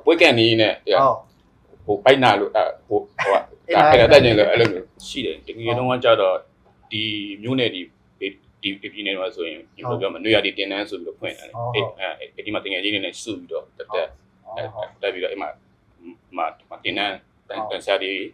ပွဲကန်နေနဲ့ဟိုပိုက်နာလို့ဟိုအဲ့ဒါကျင်လို့အဲ့လိုမျိုးရှိတယ်တကယ်တော့ကြတော့ဒီမျိုးနယ်ဒီပြည်နယ်မှာဆိုရင်ဒီလိုပြောမှာနေရာဒီတင်တန်းဆိုပြီးတော့ဖွင့်တယ်အဲ့ဒီမှာတင်ငယ်ချင်းတွေနဲ့စုပြီးတော့တက်ပြီးတော့အဲ့မှာတင်တန်းတန်ဆာဒီ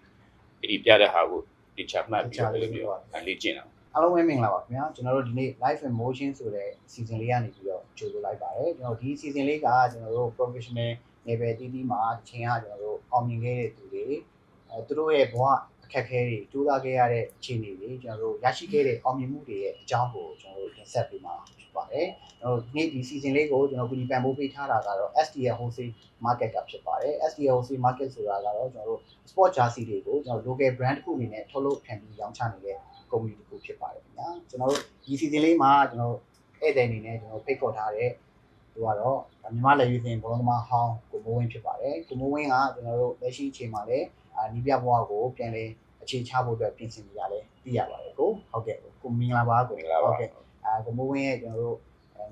ဒီပြတဲ့ဟာကိုဒီချမှတ်ပြီးတော့အဲ့လိုမျိုးလေ့ကျင့်တာအားလုံးပဲမင်္ဂလာပါခင်ဗျာကျွန်တော်တို့ဒီနေ့ live in motion ဆိုတဲ့ season လေးကနေပြီးတော့ကြိုဆိုလိုက်ပါတယ်ကျွန်တော်ဒီ season လေးကကျွန်တော်တို့ professional level တီးတီးမှာအချိန်ကကျွန်တော်တို့အောင်မြင်ခဲ့တဲ့သူတွေသူတို့ရဲ့ဘဝအခက်အခဲတွေတိုးသားခဲ့ရတဲ့အခြေအနေတွေကျွန်တော်တို့ရရှိခဲ့တဲ့အောင်မြင်မှုတွေရဲ့အကြောင်းကိုကျွန်တော်တို့တင်ဆက်ပေးမှာဖြစ်ပါတယ်ကျွန်တော်ဒီနေ့ဒီ season လေးကိုကျွန်တော်ကူညီပံ့ပိုးပေးထားတာကတော့ STL Wholesale Market ကဖြစ်ပါတယ် STL Wholesale Market ဆိုတာကတော့ကျွန်တော်တို့ sport jersey တွေကိုကျွန်တော် local brand တစ်ခုအနေနဲ့ထုတ်လုပ်ဖန်တီးရောင်းချနေတဲ့ကုမ္ပဏီတစ်ခုဖြစ်ပါတယ်ခင်ဗျာကျွန်တော်တို့ဒီ season လေးမှာကျွန်တော်ဧည့်သည်အနေနဲ့ကျွန်တော်ဖိတ်ခေါ်ထားတဲ့သူကတော့မြန်မာလက်ရွေးစင်ဘောလုံးသမားဟောင်းကိုမိုးဝင်းဖြစ်ပါတယ်ကိုမိုးဝင်းကကျွန်တော်တို့လက်ရှိအချိန်မှာလည်းနီးပြဘွားကိုပြန်လဲအခြေချဖို့အတွက်ပြင်ဆင်နေရတယ်သိရပါတယ်ကိုဟုတ်ကဲ့ကိုမင်္ဂလာပါကိုဟုတ်ကဲ့ကိုမိုးဝင်းရဲ့ကျွန်တော်တို့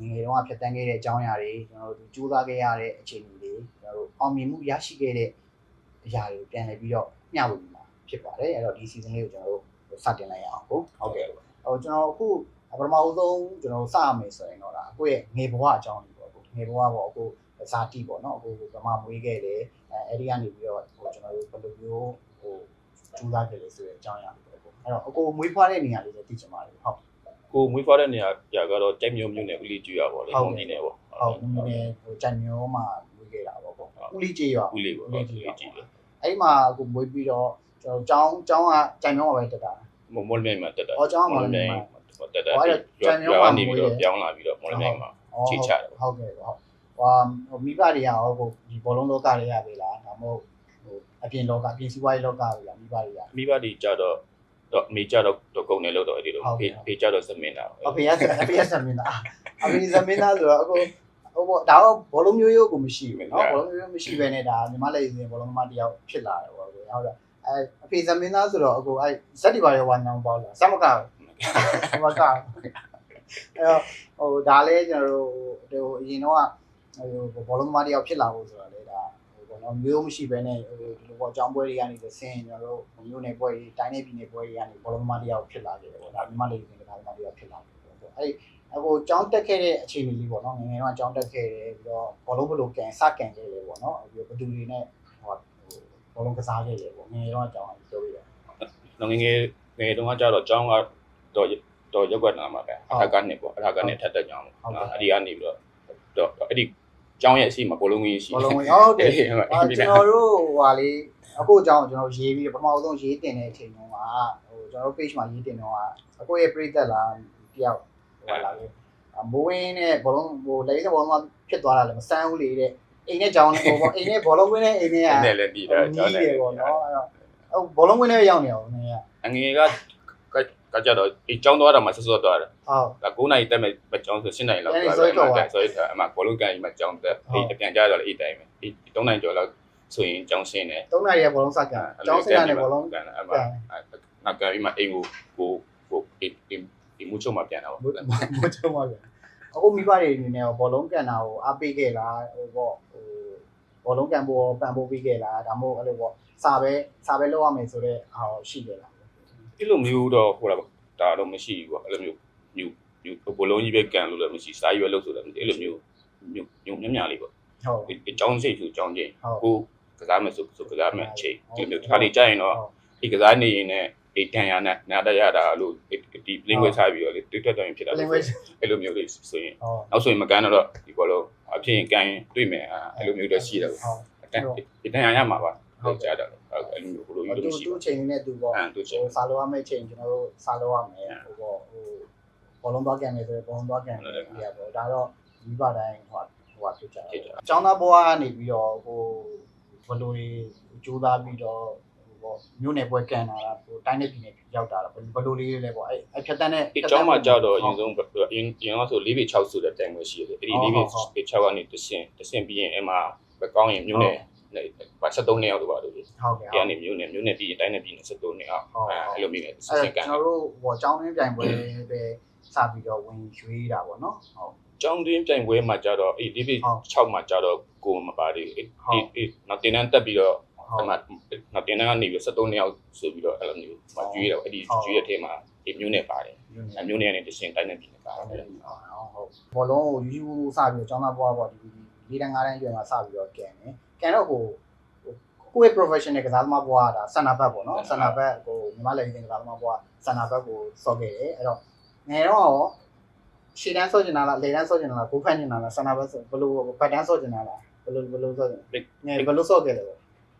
ငယ်တုန်းကဖြတ်တန်းခဲ့တဲ့အကြောင်းအရာတွေကျွန်တော်တို့ကြိုးစားခဲ့ရတဲ့အခြေအနေတွေကျွန်တော်တို့အောင်မြင်မှုရရှိခဲ့တဲ့အရာတွေကိုပြန်လဲပြီးတော့မျှဝေပြီးမှာဖြစ်ပါတယ်အဲ့တော့ဒီ season လေးကိုကျွန်တော်တို့စတင်လိုက်ရအောင်ကိုဟုတ်ကဲ့ကျွန်တော်အခုပထမဦးဆုံးကျွန်တော်စရမယ်ဆိုရင်တော့ဒါအခုရဲ့ငယ်ဘဝအကြောင်းလေးပေါ့ကိုငယ်ဘဝပေါ့အခုဇာတိပေါ့နော်အခုဗမာမွေးခဲ့တယ်အဲ့ဒီကနေပြီးတော့ကျွန်တော်တို့ဘယ်လိုမျိုးကျူးသားခဲ့လဲဆိုတဲ့အကြောင်းအရာလေးပေါ့ကိုအဲ့တော့အခုမွေးဖွားတဲ့နေရာလေးလည်းသိချင်ပါတယ်ဟုတ်ကိုမွေးဖွားတဲ့နေရာကတော့တိုက်မျိုးမျိုးနဲ့ဦးလေးကျွရပါလေဟုတ်နေတယ်ပေါ့ဟုတ်နေတယ်ကြံမျိုးမှာမွေးခဲ့တာပေါ့ကိုဦးလေးကျွရဦးလေးပေါ့ဦးလေးကျွအဲ့မှာအခုမွေးပြီးတော့ကျွန်တော်ကျောင်းကကြံမျိုးမှာပဲတက်တာမော်လမြိုင်မှာတက်တာကျောင်းမော်လမြိုင်တက်တာရွာနေပြီးတော့ပြောင်းလာပြီးတော့မော်လမြိုင်မှာချိချတယ်ဟုတ်ကဲ့ဟုတ်မိဘတွေရောဒီဘောလုံးလောကတွေရပြီလားဒါမှမဟုတ်အပြင်လောကအပြင်စီးပွားရေးလောကတွေလားမိဘတွေကြတော့အမေကြတော့ကုန်တယ်လို့တော့အဲ့ဒီလိုဖေကြတော့စမင်းတာအဖေကစမင်းတာအဖေစမင်းတာဆိုတော့အခုဟိုဒါတော့ဘောလုံးမျိုးရိုးကိုမရှိဘူးเนาะဘောလုံးမျိုးရိုးမရှိဘဲနဲ့ဒါညီမလေးစင်ဘောလုံးသမားတယောက်ဖြစ်လာတယ်ပေါ့ဟုတ်လားအဖေစမင်းသားဆိုတော့အခုဇက်ဒီပါရောဝါညောင်းပေါ့လားစမကမကဟိုဒါလည်းကျွန်တော်တို့ဟိုအရင်တော့ဘောလုံးသမားတယောက်ဖြစ်လာဖို့ဆိုတော့လေဒါဟိုဘောလုံးမျိုးမရှိဘဲနဲ့ဒီလိုပေါ့အကြောင်းပွဲတွေကနေဆင်းကျွန်တော်တို့မျိုးနယ်ပွဲတွေတိုင်းနယ်ပြည်နယ်ပွဲတွေကနေဘောလုံးသမားတယောက်ဖြစ်လာခဲ့တယ်ပေါ့ဒါညီမလေးစင်ကဒါသမားတယောက်ဖြစ်လာတယ်ပေါ့အဲ့အခုကျောင်းတက်ခဲ့တဲ့အခြေအနေလေးပေါ့နော်ငယ်ငယ်တော့ကျောင်းတက်ခဲ့တယ်ပြီးတော့ဘောလုံးဘလို့ကန်စကန်ခဲ့တယ်ပေါ့နော်ပြီးတော့ဘသူတွေနဲ့ဟိုဘောလုံးကစားခဲ့တယ်ပေါ့ငယ်ငယ်တော့ကျောင်းပြောပြရတယ်ငယ်တုန်းကကြတော့ကျောင်းကတော့ရက်ွက်နာမှာပဲအထက်ကနေပေါ့အထက်ကနေထက်တက်ကျောင်းပေါ့အဲ့ဒီကနေပြီးတော့အဲ့ဒီကျောင်းရဲ့အရှိမဘောလုံးကြီးရှိဘောလုံးဟုတ်တယ်ကျွန်တော်တို့ဟိုလေးအခုအကြောင်းကျွန်တော်ရေးပြီးပထမဆုံးရေးတင်တဲ့အချိန်တုန်းကဟိုကျွန်တော်တို့ page မှာရေးတင်တော့အခုရဲ့ပြည်သက်လားတယောက်ဟိုလာလေမိုးဝင်းနဲ့ဘောလုံးဟိုလက်ရေးဘောလုံးကဖြစ်သွားတာလည်းမဆန်းဘူးလေတဲ့အိမ်နဲ့ကျောင်းဟိုပေါ့အိမ်နဲ့ဘောလုံးဝင်းနဲ့အိမ်နဲ့နဲ့လည်းပြီးတော့ကျောင်းနဲ့ပေါ့နော်အဲ့တော့ဘောလုံးဝင်းနဲ့ရောက်နေအောင်နည်းအငယ်ကကြတော့ဒီကျောင်းသွားတာမှဆော့သွားတယ်ဟုတ်ဒါ9နိုင်တက်မဲ့ကျောင်းဆို10နိုင်လောက်သွားတယ်ဆိုတော့အမဘောလုံးကန်ကြီးမှကျောင်းတက်အဲ့အပြန်ကြတော့လေအဲ့တိုင်းပဲဒီ3နိုင်ကျော်လောက်ဆိုရင်ကျောင်းရှင်းတယ်3နိုင်ရဲ့ဘောလုံးစကန်ကျောင်းစကန်နဲ့ဘောလုံးကန်အမနောက်ကန်ပြီးမှအိမ်ကိုဒီမူချုံမှာပြန်တာပေါ့မူချုံမှာပြန်အခုမိဘတွေအနေနဲ့ဘောလုံးကန်တာကိုအားပေးခဲ့လားဟိုပေါ့ဟိုဘောလုံးကန်ပေါ်ပံ့ပိုးပေးခဲ့လားဒါမှမဟုတ်အဲ့လိုပေါ့စာပဲလုပ်ရမယ်ဆိုတော့ဟာရှိခဲ့လားအဲ့လိုမျိုးတော့ဟိုဒါတော့မရှိဘူးပေါ့အဲ့လိုမျိုးဘောလုံးကြီးပဲကန်လို့လည်းမရှိစာရွက်လို့ဆိုလည်းအဲ့လိုမျိုးညံ့လေးပေါ့ဟုတ်အကြောင်းစိတ်ဆိုအကြောင်းချင်းကိုကစားမယ်ဆိုကစားမယ်အချိန်ဒီမျိုးတစ်ခါလေးကြာရင်တော့ဒီကစားနေရင်လည်းဒီတန်ရနဲ့နားတရတာလို့ဒီ language စားပြီးတော့လေတွေ့တက်ရင်ဖြစ်တာအဲ့လိုမျိုးလေးဆိုရင်နောက်ဆိုရင်မကန်တော့ဒီဘောလုံးအဖြစ်ရင်ကန်တွေ့မယ်အဲ့လိုမျိုးတော့ရှိတယ်ပေါ့ဒီတန်ရရမှာပါဟုတ်ကြတယ်အဲ့လိုမျိုးဘလိုမျိုးရှိသူ့ချိန်နဲ့သူပေါ့ဟိုစာလိုရမယ့်ချိန်ကျွန်တော်တို့စာလိုရမယ်ဟိုပေါ့ဟိုဘောလုံးသွားကန်မယ်ဆိုရင်ဘောလုံးသွားကန်မယ်ပြရပေါ့ဒါတော့မိဘတိုင်းဟိုဖြစ်ကြတယ်အကြောင်းသားဘွားကနေပြီးတော့ဟိုဘလိုကြိုးစားပြီးတော့ပေါ့မြို့နယ်ပွဲကန်တာလားဟိုတိုင်းနယ်ပြည်နယ်ရောက်တာလားဘယ်လိုလေးလဲပေါ့အဲ့ဖြတ်တန်းတဲ့အကြောင်းမှကြောက်တော့အရင်ဆုံးရင်တော့ဆို4ပေ6ဆိုတဲ့တိုင်ွယ်ရှိတယ်အဲ့ဒီ4ပေ6ကနေတဆင်ပြီးရင်အဲ့မှာပဲကောင်းရင်မြို့နယ်ဘာ73နှစ်ရောက်တော့ပါလို့လေဟုတ်ကဲ့အဲ့ဒီမြို့နယ်ပြည်တိုင်းနယ်ပြည်နယ်73နှစ်အောင်အဲ့လိုမျိုးနဲ့ဆင်ကန်ကျွန်တော်တို့ဟိုအကြောင်းရင်းပြိုင်ပွဲပဲစပြီးတော့ဝင်ရွေးတာပေါ့နော်ဟုတ် ကျောင်းတွင်းပြိုင်ပွဲမှာကြတော့အေးဒီ6မှာကြတော့ကိုမပါတယ်အေးနောက်တင်တန်းတက်ပြီးတော့အမှနောက်တင်တန်းကနေပြီး73နှစ်ယောက်ဆိုပြီးတော့အဲ့လိုမျိုးမကျွေးတော့အဲ့ဒီကျွေးတဲ့ထဲမှာဒီမျိုးနဲ့ပါတယ်အမျိုးနဲ့ကနေတရှင်တိုင်းနဲ့ပြည်နေပါတယ်ဟုတ်ဘောလုံးကိုယူစပြီးတော့ကျောင်းသားဘွားပေါ့ဒီ၄တန်း၅တန်းရွယ်မှာစပြီးတော့ကန်တော့ကိုယ့် professional ကစားသမားဘွားတာဆန်နာဘတ်ပေါ့နော်ဆန်နာဘတ်ကိုညီမလေးကစားသမားဘွားဆန်နာဘတ်ကိုစော့ခဲ့တယ်အဲ့တော့ငယ်တော့ရှေ့တန်းစော့ကျင်တာလားလေတန်းစော့ကျင်တာလားကိုဖက်ကျင်တာလားဆန်နာဘတ်ဆိုဘယ်လိုဘတ်တန်းစော့ကျင်တာလားဘယ်လိုစော့ကျင်ငယ်ဘယ်လိုစော့ခဲ့လဲပေါ့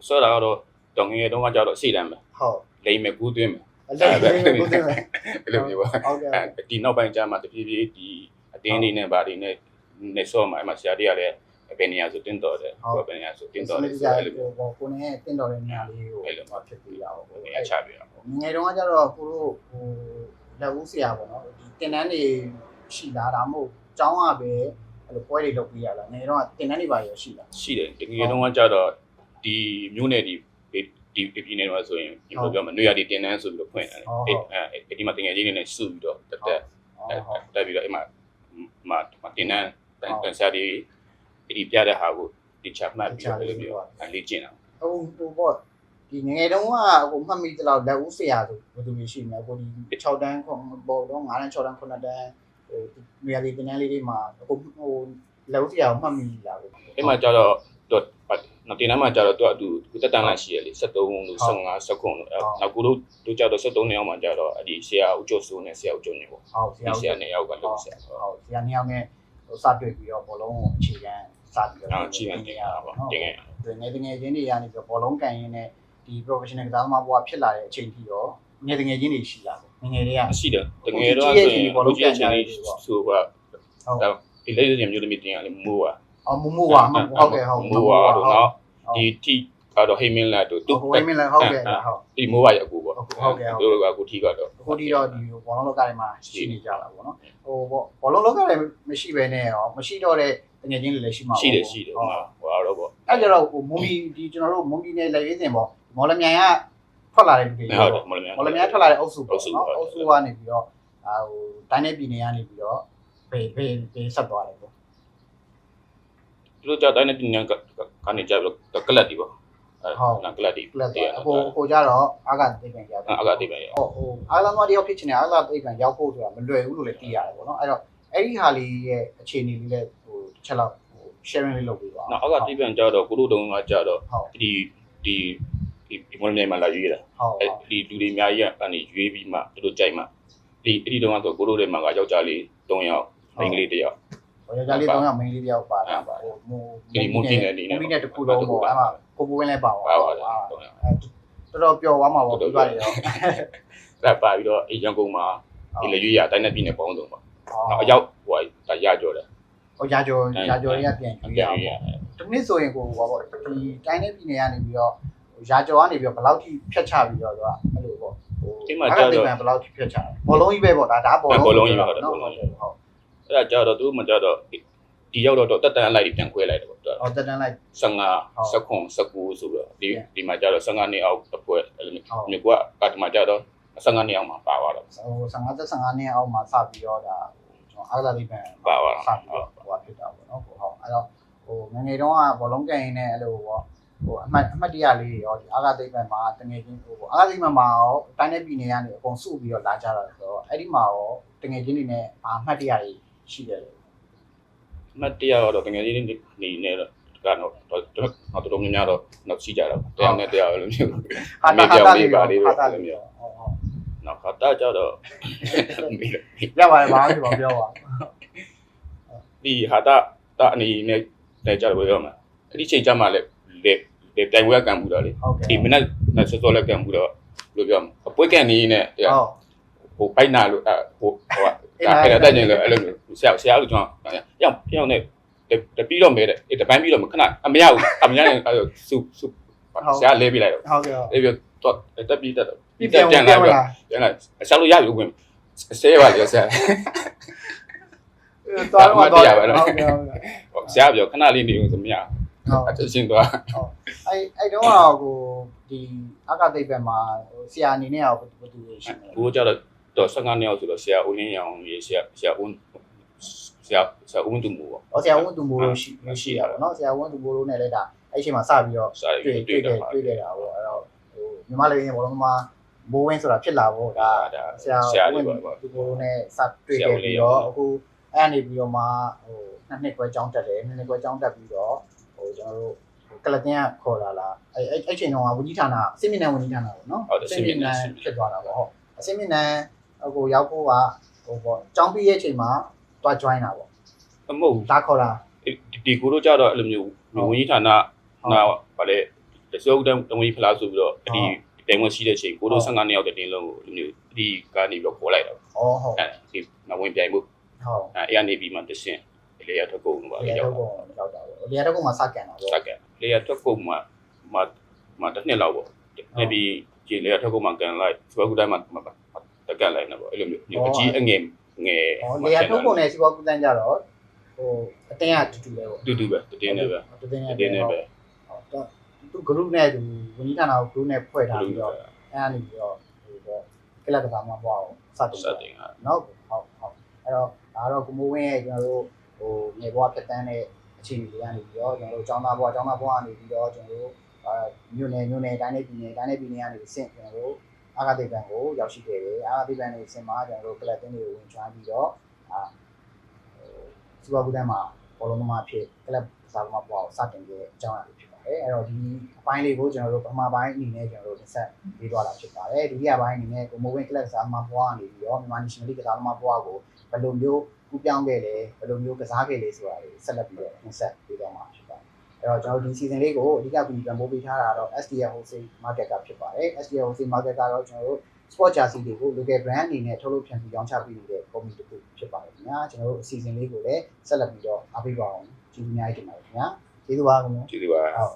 စော့တာကတော့တောင်ငယ်တုန်းကကြတော့ရှေ့တန်းပဲဟုတ်လိမ့်မယ်ကူးသွင်းမယ်အဲ့လိုမျိုးပဲအဲ့လိုမျိုးပါဟုတ်ကဲ့ဒီနောက်ပိုင်းကျမှတဖြည်းဖြည်းဒီအတင်းနေနဲ့ဗာဒီနဲ့စော့မှာအမှဆရာတွေကလည်းဘယ်နေရာဆိုတင်းတော်တယ်ဟိုဘယ်နေရာဆိုတင်းတော်တယ်ဆိုအဲ့လိုမျိုးကိုနဲ့တင်းတော်တဲ့နေရာလေးကိုအဲ့လိုဖြစ်ပြီးတာပေါ့နေရာချပြတာပေါ့ငယ်တုန်းကကျတော့ကိုတို့လက်ဦးဆရာပေါ့နော်ဒီတင်တန်းတွေရှိလားဒါမှမဟုတ်ကျောင်းကပဲအဲ့လိုပွဲတွေလုပ်ပြီးရလားငယ်တုန်းကတင်တန်းတွေပါရရှိလားရှိတယ်တကယ်တုန်းကကျတော့ဒီမျိုးနယ်ဒီပြည်နယ်မှာဆိုရင်ဒီလိုပြောမှာနေရာဒီတင်တန်းဆိုပြီးတော့ဖွင့်တယ်အဲ့ဒီမှာတင်ငယ်ချင်းတွေနဲ့စုပြီးတော့တက်ပြီးတော့အဲ့မှာတင်တန်းတန်ဆရာတွေဒီပြတဲ့ဟာကိုဒီချက်မှတ်ပြီးတော့အဲ့လိုမျိုးလေ့ကျင့်တာဟိုပေါ့ဒီငယ်တုန်းကဟိုမှတ်မိသလောက်လက်ဦးဆရာဆိုဘယ်သူရှိမလဲကိုဒီ6တန်းပေါ့တော့9တန်း6တန်း9တန်းဟိုနေရာဒီတင်တန်းလေးတွေမှာဟိုလက်ဦးဆရာကိုမှတ်မိလားကိုအဲ့မှာကျတော့နောက်တင်တန်းမှာကျတော့သူတက်တန်းလိုက်ရှိရလေ73လို့15 19လို့နောက်ကိုတို့ကျတော့73နှစ်ယောက်မှာကျတော့အဲ့ဒီဆရာဦးကျော်စိုးနဲ့ဆရာဦးကျော်ညပေါ့ဟုတ်ဆရာနှစ်ယောက်ကလို့ဆရာဟုတ်ဆရာနှစ်ယောက်နဲ့စတွေ့ပြီးတော့ဘောလုံးကိုအခြေခံစပြီးတော့အခြေခံတင်ရတာပေါ့တင်ရတယ်ငယ်ချင်းတွေကနေပြီးတော့ဘောလုံးကန်ရင်းနဲ့ဒီ professional ကစားသမားဘဝဖြစ်လာတဲ့အချိန်ထိတော့ငယ်ချင်းတွေရှိလာတယ်ငယ်တွေကရှိတယ်တကယ်တော့ဆိုရင်ဘောလုံးကန်ချင်းလေးဆိုတော့ဒီလေးတွေမျိုးသမီးတင်ရလေမိုးပါမမိုးပါဟုတ်ကဲ့ဟုတ်မိုးပါတော့နော်ဒီတီကတော့ဟိမင်းလာတို့ဟိမင်းလာဟုတ်ကဲ့ဟုတ်ဒီမိုးပါရအကူပေါ့ဟုတ်ကဲ့တို့ကအခုထီကတော့အခုထီတော့ဒီဘောလုံးလောကထဲမှာရှိနေကြတာပေါ့နော်ဟိုပေါ့ဘောလုံးလောကထဲမရှိဘဲနဲ့ရောမရှိတော့တဲ့ငွေချင်းတွေလည်းရှိမှာရှိတယ်ဟိုတော့ပေါ့အဲ့ကြတော့ဟိုမွန်ဘီဒီကျွန်တော်တို့မွန်ဘီနဲ့လက်ရေးစင်ပေါ့မော်လမြိုင်ကထွက်လာတဲ့လူတွေဟုတ်တယ်မော်လမြိုင်ထွက်လာတဲ့အုပ်စုပေါ့နော်အုပ်စုကနေပြီးတော့ဟိုတိုင်းနယ်ပြည်နယ်ကနေပြီးတော့ဘေးဆက်သွားတယ်ပေါ့သူတို့ကြတိုင်းနယ်ပြည်နယ်ကနေကြပြီးတော့ကလပ်တီပေါ့ဟုတ်ကလပ်တီဟိုကြတော့အာကတိတ်ပြန်ရောက်အာကတိတ်ပြန်ရောက်ဟိုအာလာမတယောက်ဖြစ်ချင်တယ်အာကတိတ်ပြန်ရောက်ဖို့ဆိုတာမလွယ်ဘူးလို့လည်းသိရတယ်ပေါ့နော်အဲ့တော့အဲ့ဒီဟာလေးရဲ့အခြေအနေလေးလည်းဟိုတစ်ချက်လောက်ဟို sharing လေးလုပ်ပေးပါနော်အာကတိတ်ပြန်ကြတော့ကိုတို့တုံးကကြတော့ဒီမော်လမြိုင်မှာလာရွေးတာဒီလူတွေအများကြီးကနေရွေးပြီးမှသူတို့ကြိုက်မှဒီအဲ့ဒီတုန်းကတော့ကိုတို့တွေမှာကယောက်ျားလေး3ယောက်မိန်းကလေး1ယောက်ယောက်ျားလေး3ယောက်မိန်းကလေး1ယောက်ပါတာပါဟိုမူတီနဲ့ဒီနဲ့တခုလုံးပေါ့အဲ့မှာကိုပူဝင်းလည်းပါပါတော်တော်ပျော်သွားမှာပေါ့ဒီပါလေတော့အဲ့ပါပြီးတော့အေရန်ကုန်မှာဒီလေရွေးရတိုင်းနဲ့ပြည်နယ်ပေါင်းစုံပေါ့အရောက်ဟိုဒါရကြော်တယ်ဟိုရကြော်တွေကပြန်ရွေးရအောင်ဒီနေ့ဆိုရင်ကိုဟောပေါ့ဒီတိုင်းနဲ့ပြည်နယ်ကနေပြီးတော့ရာကျော်ကနေပြီးတော့ဘယ်လောက်ထိဖြတ်ချပြီးတော့သူကအဲ့လိုပေါ့ဟိုဒီမှာကျတော့ဘယ်လောက်ထိဖြတ်ချဘောလုံးကြီးပဲပေါ့ဒါဘောလုံးကြီးပဲဟုတ်ဟုတ်အဲ့ဒါကျတော့သူမှကျတော့ဒီရောက်တော့တက်တန်းလိုက်ပြန်ခွဲလိုက်တယ်ပေါ့သူကတက်တန်းလိုက်15 19 19ဆိုတော့ဒီမှာကျတော့15နှစ်အောက်အပွဲအဲ့လိုမျိုးကဒီမှာကျတော့15နှစ်အောက်မှာပါသွားတော့ဟို15နှစ်အောက်မှာစပြီးတော့ဒါကျွန်တော်အားကစားလေးပန်ပါသွားတာဟိုဖြစ်တာပေါ့နော်ဟုတ်အဲ့တော့ဟိုငယ်တုန်းကဘောလုံးကန်ရင်းနဲ့အဲ့လိုပေါ့ဟိုအမှတ်တရလေးတွေရောဒီအာဂသိမ့်ဘက်မှာတငယ်ချင်းဟိုအာဂသိမ့်ဘက်မှာရောတိုင်းနယ်ပြည်နယ်ကနေအကုန်စုပြီးတော့လာကြတာဆိုတော့အဲ့ဒီမှာရောတငယ်ချင်းတွေနဲ့အမှတ်တရတွေရှိတယ်လို့အမှတ်တရတော့တငယ်ချင်းတွေနေနေတော့ကတော့တော်များများတော့နောက်ရှိကြတာတရားနဲ့တရားလိုမျိုးအမေပြောင်းလေးပါလေးတော့လိုမျိုးဟုတ်နောက်ခါတာကြတော့ရပါတယ်ဘာလို့ပြောပါဒီဟာတာအနေနဲ့ကြတော့ပြောမှာအဲ့ဒီချိန်ကြမှာလည်းလေတိုင်ဝဲကန်မှုတော့လေဒီမနက်စောစောလက်ကံမှုတော့လို့ပြောမှာအပွဲကန်နေနဲ့ဟိုပိုက်နာလို့ဟိုအဲ့ဒါတက်နေလို့အဲ့လိုမျိုးဆရာလို့ကျွန်တော်ရောက်နေတပြီးတော့မဲတဲ့တပန်းပြီးတော့ခဏအမရဘူးအမရရင်စုဆရာလဲပြလိုက်တော့ဟုတ်ကဲ့အဲ့ပြီးတော့တက်ပြီးတက်တော့ပြန်လာဆက်လို့ရပြီဝင်ဆဲပါလေဆရာတော်တော့ဟုတ်ကဲ့ဆရာပြောခဏလေးနေဦးဆိုမရအတူရှင်သွားအဲ့တော့ကိုဒီအကသိပ်ဘက်မှာဆရာအနေနဲ့ရောဘယ်သူရှိလဲဘိုးကြတော့15နှစ်အောင်ဆိုတော့ဆရာဦးလင်းရောင်ရေဆရာဦးဆ ဆရာဦးသူမို့ပေါ့ ဟောဆရာဝန်သူမိုးလို့ရှိရပါတော့ဆရာဝန်သူမိုးလို့နဲ့လည်းဒါအဲ့အချိန်မှာစပြီးတော့ စာရေးတွေ့တယ်ပါ တွေ့ခဲ့တာပေါ့အဲ့တော့ဟိုမြန်မာလူရင်းဘောလုံးမှာမိုးဝင်းဆိုတာဖြစ်လာပေါ့ဒါဆရာဝန်သူမိုးနဲ့စတွေ့ခဲ့ပြီးတော့အခုအဲ့အနေပြီးတော့မှဟိုနှစ်ခွဲကျောင်းတက်တယ်နှစ်ခွဲကျောင်းတက်ပြီးတော့ဟိုကျွန်တော်တို့ကလတင်ကခေါ်လာလားအဲ့ချိန်တော့ဝန်ကြီးဌာနအစစ်မြင့်နန်းဝန်ကြီးဌာနပေါ့နော်အစစ်မြင့်နန်းဖြစ်သွားတာပေါ့ဟုတ်အစစ်မြင့်နန်းဟိုရောက်ဖို့ကဟိုပေါ့ကျောင်းပြီးရဲ့အချိန်မှာတွား join တာပေါ့ အမဟုတ် ဒါခေါ်လာ ဒီကိုတို့ကြတော့အဲ့လိုမျိုးဝန်ကြီးဌာနနာဗာလေတစိုးတန်းတဝင်ဖလားဆိုပြီးတော့ဒီတိုင်ဝမ်ရှိတဲ့ချိန်ကိုတို့15နှစ်ရောက်တဲ့တင်းလုံးကိုလိုမျိုးဒီကနေပြီးတော့ခေါ်လိုက်တာ ဩဟုတ် အဲဒီမဝင်ပြိုင်မှု ဟုတ် အဲ့အနေပြီးမှတရှင်းလေယာထွက်ကုန်ပါလေရောက် ရောက်တာပေါ့လေယာတော့ကမှစကန်တာပေါ့ စက်ကလေယာထွက်ကုန်မှတစ်နှစ်လောက်ပေါ့အဲ့ဒီဒီလေယာထွက်ကုန်မှကန်လိုက်စပကူတိုင်းမှတကက်လိုက်နေပေါ့အဲ့လိုမျိုးအကြီးအငယ်ငယ် လေယာထုတ်ကုန်နဲ့စီးပွားကူးတန်းကြတော့ဟိုအတင်းကတူတူပဲပေါ့ တူပဲတင်းနေပဲ တင်းနေပဲဟုတ်တော့သူ group နဲ့သူဝန်ကြီးဌာနကို group နဲ့ဖွဲ့ထားပြီးတော့အဲ့အနေပြီးတော့ဟိုပေါ့ကလပ်ကစားမှာပေါ့စတင်နော်ဟုတ်အဲ့တော့ဒါတော့ကိုမိုးဝင်းရဲ့ကျွန်တော်တို့ဟိုနေဘွားဖြတ်တန်းတဲ့အခြေအနေတွေကနေပြီးတော့ကျွန်တော်တို့ចောင်းသားဘွားကနေပြီးတော့ကျွန်တော်တို့မြို့နယ်တိုင်းနဲ့ပြည်နယ်ကနေဆင့်ကျွန်တော်တို့အာဂတိပံကိုရောက်ရှိခဲ့တယ်အာဂတိပံနေဆင့်မှာကျွန်တော်တို့ကလပ်တင်းတွေကိုဝင်ချွားပြီးတော့စီးပွားကူးတန်းမှာဘောလုံးသမားဖြစ်ကလပ်စားသမားဘွားကိုစတင်ခဲ့တဲ့အကြောင်းအရာတွေဖြစ်ပါတယ်အဲ့တော့ဒီအပိုင်းလေးကိုကျွန်တော်တို့ပထမပိုင်းအနေနဲ့ကျွန်တော်တို့တင်ဆက်ပေးသွားတာဖြစ်ပါတယ်ဒုတိယပိုင်းအနေနဲ့ကိုမိုးဝင်းကလပ်စားသမားဘွားကနေပြီးတော့မြန်မာ National League ကစားသမားဘွားကိုဘယ်လိုမျိုးကူးပြောင်းခဲ့လဲဘယ်လိုမျိုးကစားခဲ့လဲဆိုတာတွေဆက်လက်ပြီးတော့တင်ဆက်ပေးသွားမှာဖြစ်ပါတယ်အဲ့တော့ကျွန်တော်တို့ဒီ season လေးကိုအဓိကကူညီပံ့ပိုးပေးထားတာတော့ SDL Wholesale Market ကဖြစ်ပါတယ် SDL Wholesale Market ကတော့ကျွန်တော်တို့ sport jersey တွေကို local brand အနေနဲ့ထုတ်လုပ်ဖြန့်ဖြူးရောင်းချပေးနေတဲ့ company တစ်ခုဖြစ်ပါတယ်ခင်ဗျာကျွန်တော်တို့အစီအစဉ်လေးကိုလည်းဆက်လက်ပြီးတော့အားပေးပါအောင်ကျေးဇူးများတင်ပါတယ်ခင်ဗျာကျေးဇူးပါခင်ဗျာ ကျေးဇူးပါ ဟုတ်